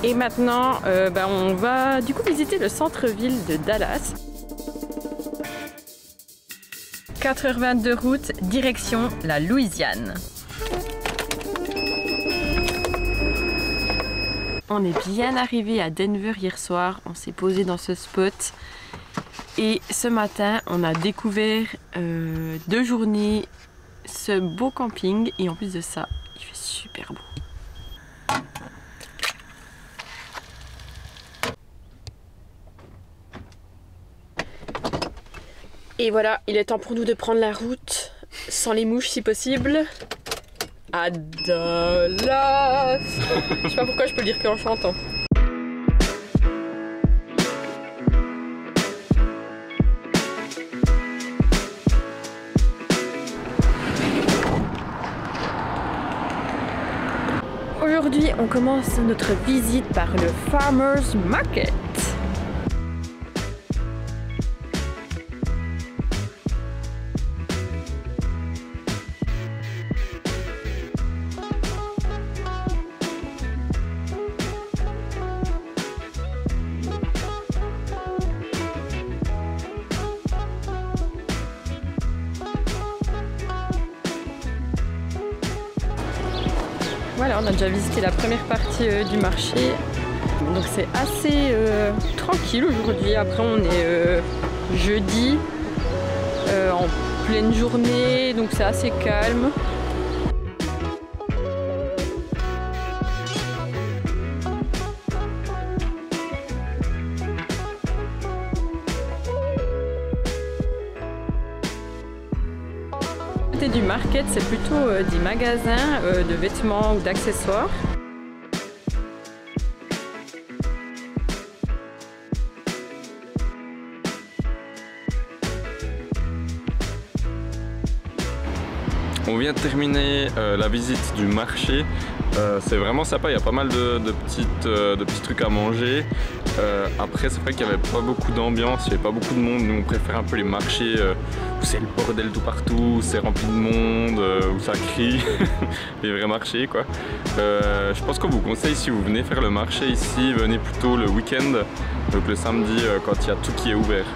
Et maintenant, on va du coup visiter le centre-ville de Dallas. 4h20 de route, direction la Louisiane. On est bien arrivé à Denver hier soir, on s'est posé dans ce spot. Et ce matin, on a découvert 2 journées ce beau camping. Et en plus de ça, il fait super beau. Et voilà, il est temps pour nous de prendre la route, sans les mouches si possible, à Dallas. Je sais pas pourquoi je peux le dire qu'en chantant. Aujourd'hui, on commence notre visite par le Farmers Market. Voilà, on a déjà visité la première partie du marché, donc c'est assez tranquille aujourd'hui. Après on est jeudi, en pleine journée, donc c'est assez calme. Du market, c'est plutôt des magasins de vêtements ou d'accessoires. On vient de terminer la visite du marché. C'est vraiment sympa, il y a pas mal de petits trucs à manger. Après c'est vrai qu'il n'y avait pas beaucoup d'ambiance, il n'y avait pas beaucoup de monde. Nous on préfère un peu les marchés où c'est le bordel tout partout, où c'est rempli de monde, où ça crie. Les vrais marchés quoi. Je pense qu'on vous conseille, si vous venez faire le marché ici, venez plutôt le week-end, donc le samedi quand il y a tout qui est ouvert.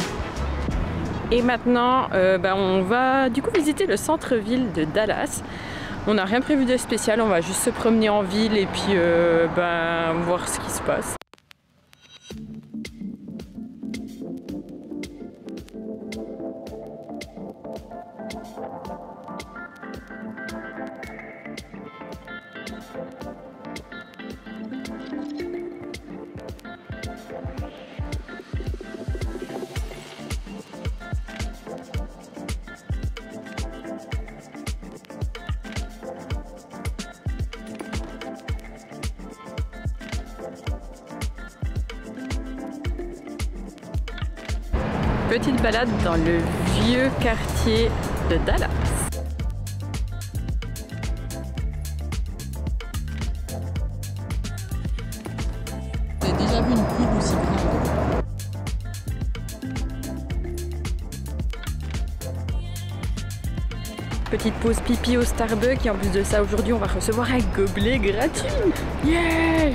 Et maintenant on va du coup visiter le centre-ville de Dallas. On n'a rien prévu de spécial, on va juste se promener en ville et puis voir ce qui se passe. Petite balade dans le vieux quartier de Dallas. Vous avez déjà vu une pub aussi grande? Petite pause pipi au Starbucks et en plus de ça, aujourd'hui on va recevoir un gobelet gratuit. Yeah!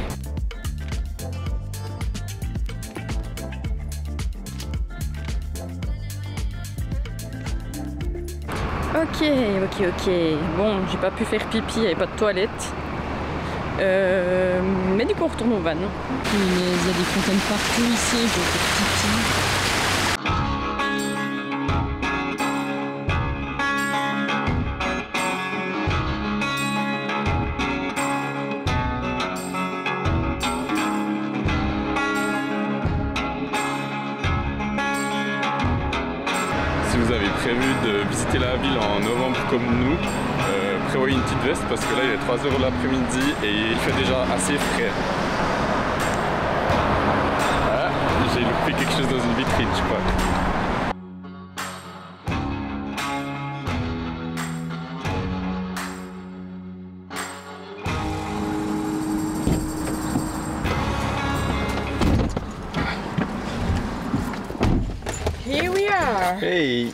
Ok. Bon, j'ai pas pu faire pipi, il n'y avait pas de toilette. Mais du coup, on retourne au van. Oui, mais il y a des fontaines partout ici, je vais faire pipi. Si vous avez prévu de visiter la ville en novembre comme nous, prévoyez une petite veste parce que là il est 3 h l'après-midi et il fait déjà assez frais. Ah, j'ai loupé quelque chose dans une vitrine, je crois. Here we are! Hey!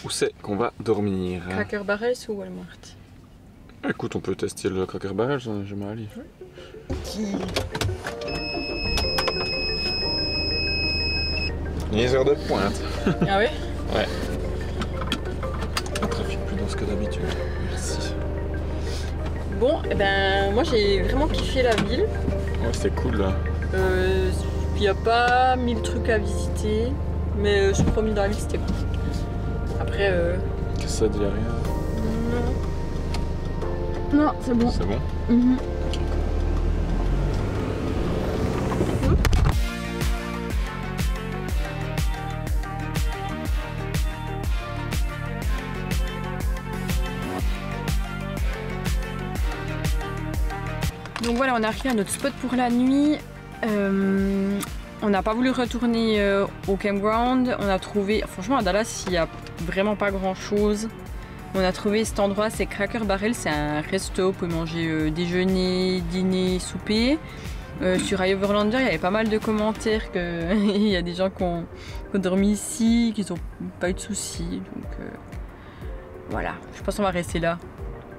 Où c'est qu'on va dormir? Cracker Barrels ou Walmart? Écoute, on peut tester le Cracker Barrel, j'en ai jamais allé. Les heures de pointe. Ah ouais? Ouais. Un trafic plus dense que d'habitude. Merci. Bon, et ben moi j'ai vraiment kiffé la ville. Ouais, c'était cool là. Il n'y a pas 1000 trucs à visiter, mais se promener dans la ville c'était cool. Après. Qu'est-ce que ça dit, rien? Non, c'est bon. C'est bon? Donc voilà, on a arrivé à notre spot pour la nuit. On n'a pas voulu retourner au campground. On a trouvé, franchement à Dallas, il n'y a vraiment pas grand chose. On a trouvé cet endroit, c'est Cracker Barrel, c'est un resto, on peut manger déjeuner, dîner, souper. Sur iOverlander, il y avait pas mal de commentaires qu'il y a des gens qui ont dormi ici, qui n'ont pas eu de soucis. Donc voilà, je pense qu'on va rester là.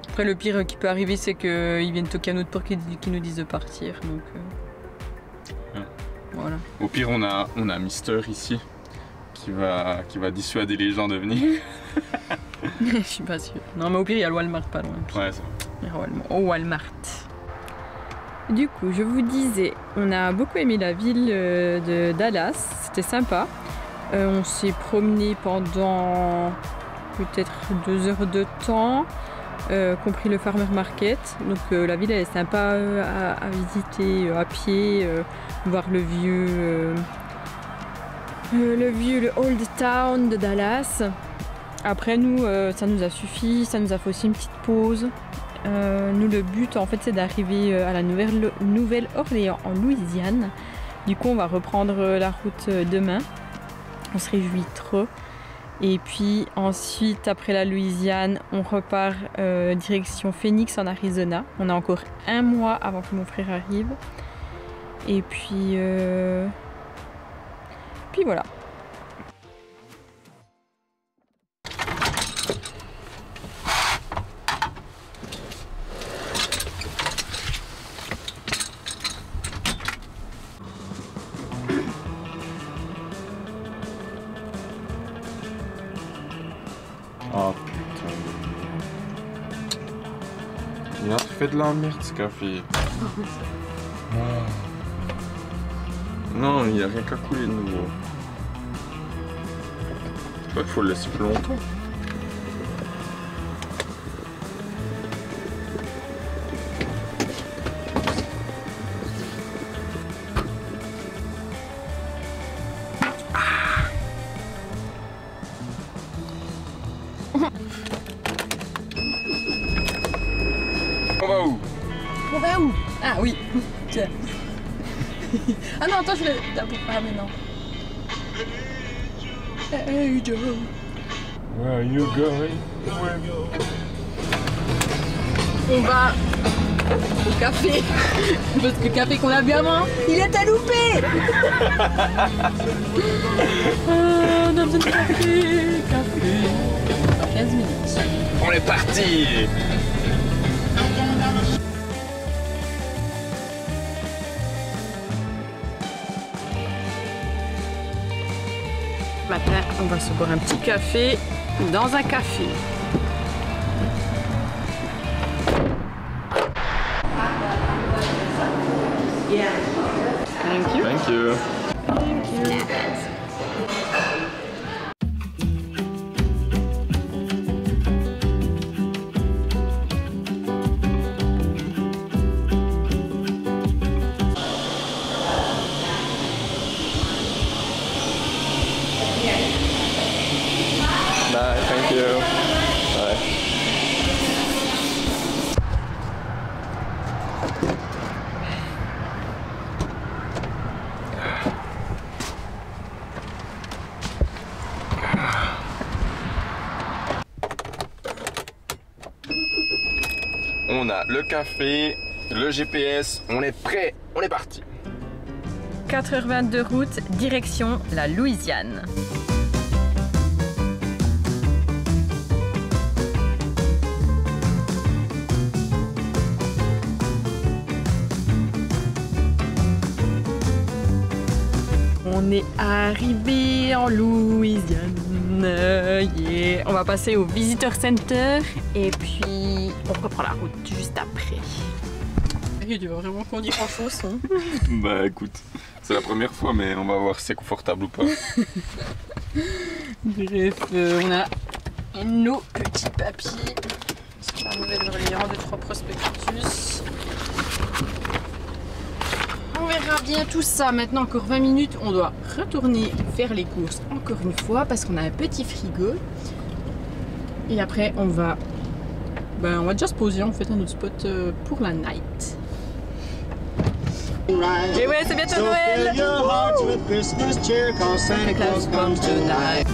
Après, le pire qui peut arriver, c'est qu'ils viennent toquer à notre porte qui nous disent de partir. Donc voilà. Au pire, on a Mister ici qui va dissuader les gens de venir. Je suis pas sûre. Non, mais au pire, il y a le Walmart pas loin. Ouais, ça va. Au Walmart. Du coup, je vous disais, on a beaucoup aimé la ville de Dallas. C'était sympa. On s'est promené pendant peut-être 2 heures de temps. Compris le farmer market, donc la ville elle est sympa à visiter à pied, voir le old town de Dallas. Après nous ça nous a suffi, ça nous a fait aussi une petite pause. Nous le but en fait c'est d'arriver à la Nouvelle-Orléans en Louisiane. Du coup on va reprendre la route demain, on se réjouit trop. Et puis ensuite, après la Louisiane, on repart direction Phoenix en Arizona. On a encore 1 mois avant que mon frère arrive. Et puis voilà. Oh putain. Il a fait de la merde ce café. Non, il n'y a rien qu'à couler de nouveau. Il faut le laisser plus longtemps. On va où? On va où? Ah oui. Tiens. Ah non, attends, je vais d'abord pas maintenant. Hey Joe. Where are you going? On va au café. Parce que le café qu'on a bu avant, il est à louper. On a besoin de café. Dans 15 minutes. On est parti! Matin, on va se boire un petit café dans un café. Thank you. Thank you. Thank you. Bye, thank you. Bye. On a le café, le GPS, on est prêt, on est parti. 4h20 de route, direction la Louisiane. On est arrivé en Louisiane. Yeah. On va passer au Visitor Center et puis on reprend la route juste après. Tu vas vraiment conduire en chausson. Bah écoute, c'est la première fois, mais on va voir si c'est confortable ou pas. Bref, on a nos petits papiers sur la Nouvelle-Orléans, 2-3 prospectus. On verra bien tout ça. Maintenant, encore 20 minutes, on doit retourner faire les courses encore une fois parce qu'on a un petit frigo. Et après, on va déjà se poser en fait à notre spot pour la night. Et ouais, c'est bientôt Noël! Santa Claus comes tonight.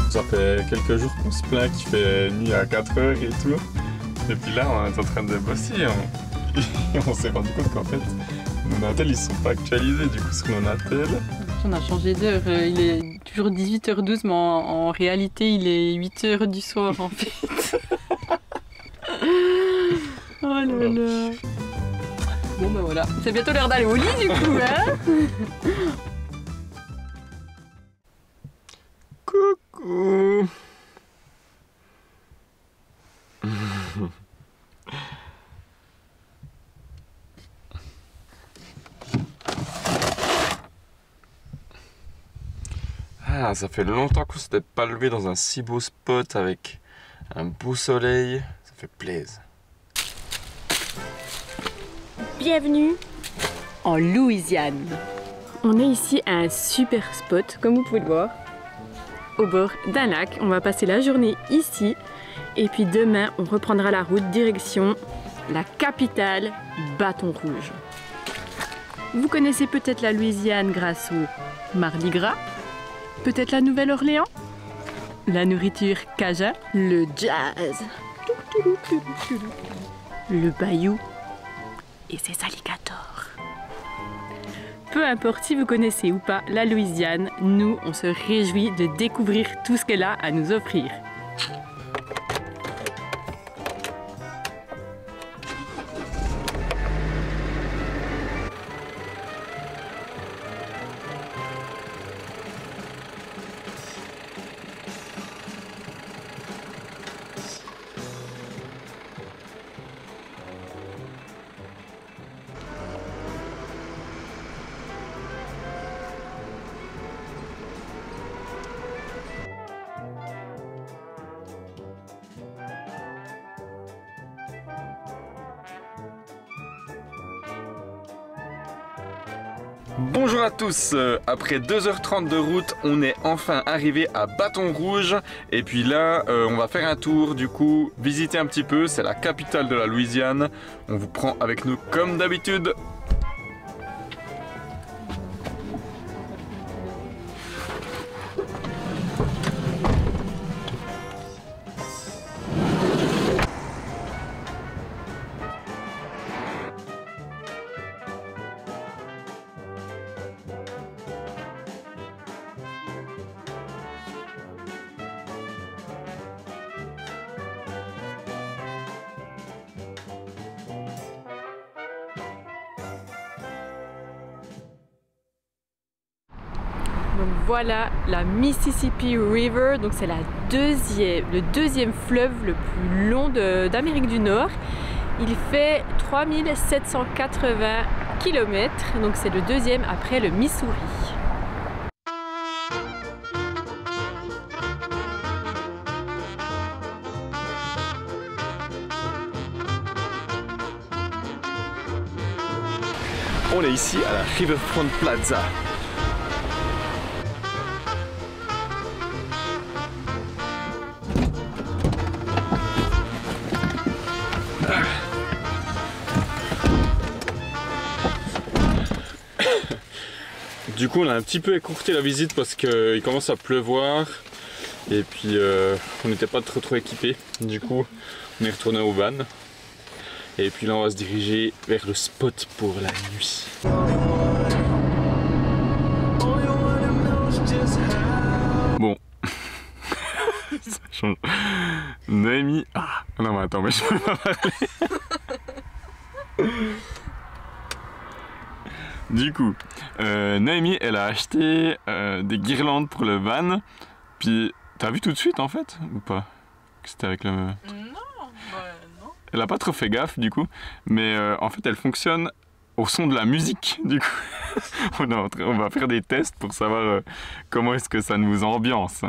Ça fait quelques jours qu'on se plaint qu'il fait nuit à 4 h et tout. Et puis là, on est en train de bosser et on s'est rendu compte qu'en fait, nos natels ils sont pas actualisés du coup sur nos natels. On a changé d'heure, il est toujours 18h12 mais en réalité il est 8h du soir en fait. Oh là là. Bon ben voilà, c'est bientôt l'heure d'aller au lit du coup hein. Coucou. Ah, ça fait longtemps qu'on s'était pas levé dans un si beau spot avec un beau soleil, ça fait plaisir. Bienvenue en Louisiane. On est ici à un super spot, comme vous pouvez le voir, au bord d'un lac. On va passer la journée ici et puis demain on reprendra la route direction la capitale, Bâton Rouge. Vous connaissez peut-être la Louisiane grâce au Mardi Gras, peut-être la Nouvelle-Orléans, la nourriture cajun, le jazz, le bayou et ses alligators. Peu importe si vous connaissez ou pas la Louisiane, nous on se réjouit de découvrir tout ce qu'elle a à nous offrir. Bonjour à tous, après 2h30 de route, on est enfin arrivé à Bâton Rouge. Et puis là, on va faire un tour, du coup, visiter un petit peu, c'est la capitale de la Louisiane. On vous prend avec nous comme d'habitude. Donc voilà la Mississippi River, donc c'est le deuxième fleuve le plus long d'Amérique du Nord. Il fait 3780 km, donc c'est le deuxième après le Missouri. On est ici à la Riverfront Plaza. Du coup on a un petit peu écourté la visite parce qu'il commence à pleuvoir et puis on n'était pas trop équipés. Du coup on est retourné au van et puis là on va se diriger vers le spot pour la nuit. Bon, Ça change. Noémie. Ah non mais attends, mais je peux pas parler. Du coup, Noémie, elle a acheté des guirlandes pour le van. Puis, t'as vu tout de suite en fait ou pas? Que c'était avec le. Non. Elle a pas trop fait gaffe du coup, mais en fait, elle fonctionne au son de la musique. Du coup, on va faire des tests pour savoir comment est-ce que ça nous ambiance.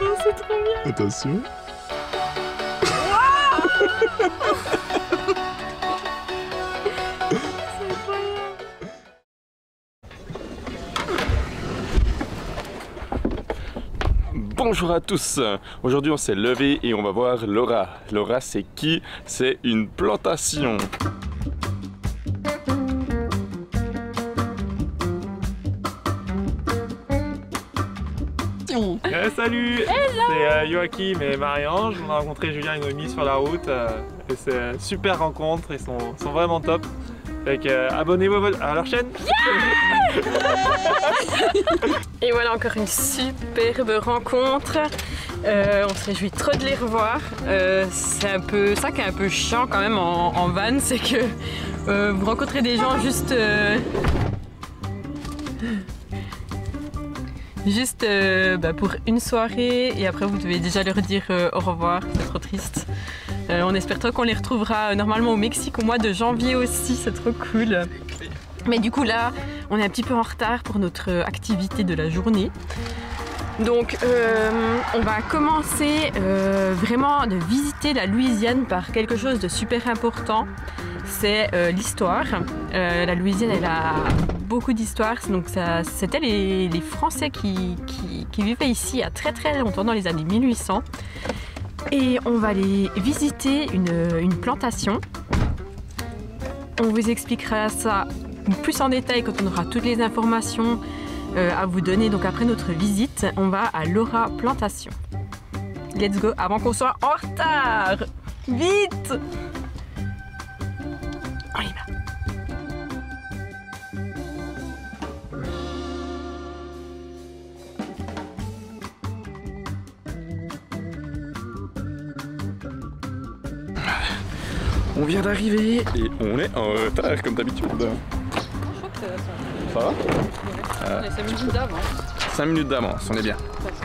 Oh, c'est trop bien. Attention. Bonjour à tous, aujourd'hui on s'est levé et on va voir Laura. Laura c'est qui? C'est une plantation. Salut, c'est Joachim et Marie-Ange. On a rencontré Julien et Noémie sur la route et c'est une super rencontre, ils sont vraiment top. Donc abonnez-vous à leur chaîne. Et voilà encore une superbe rencontre. On se réjouit trop de les revoir. C'est un peu ça qui est un peu chiant quand même en van, c'est que vous rencontrez des gens juste pour une soirée et après vous devez déjà leur dire au revoir, c'est trop triste. On espère trop qu'on les retrouvera normalement au Mexique au mois de janvier aussi, c'est trop cool. Mais du coup là, on est un petit peu en retard pour notre activité de la journée. Donc on va commencer vraiment de visiter la Louisiane par quelque chose de super important. C'est l'histoire. La Louisiane, elle a beaucoup d'histoire. Donc c'était les Français qui vivaient ici il y a très très longtemps, dans les années 1800. Et on va aller visiter une plantation. On vous expliquera ça plus en détail quand on aura toutes les informations à vous donner. Donc après notre visite, on va à Laura Plantation. Let's go, avant qu'on soit en retard. Vite! On y va. On vient d'arriver et on est en retard comme d'habitude. Je crois que Ça va? on est 5 minutes d'avance. 5 minutes d'avance, on est bien. Parce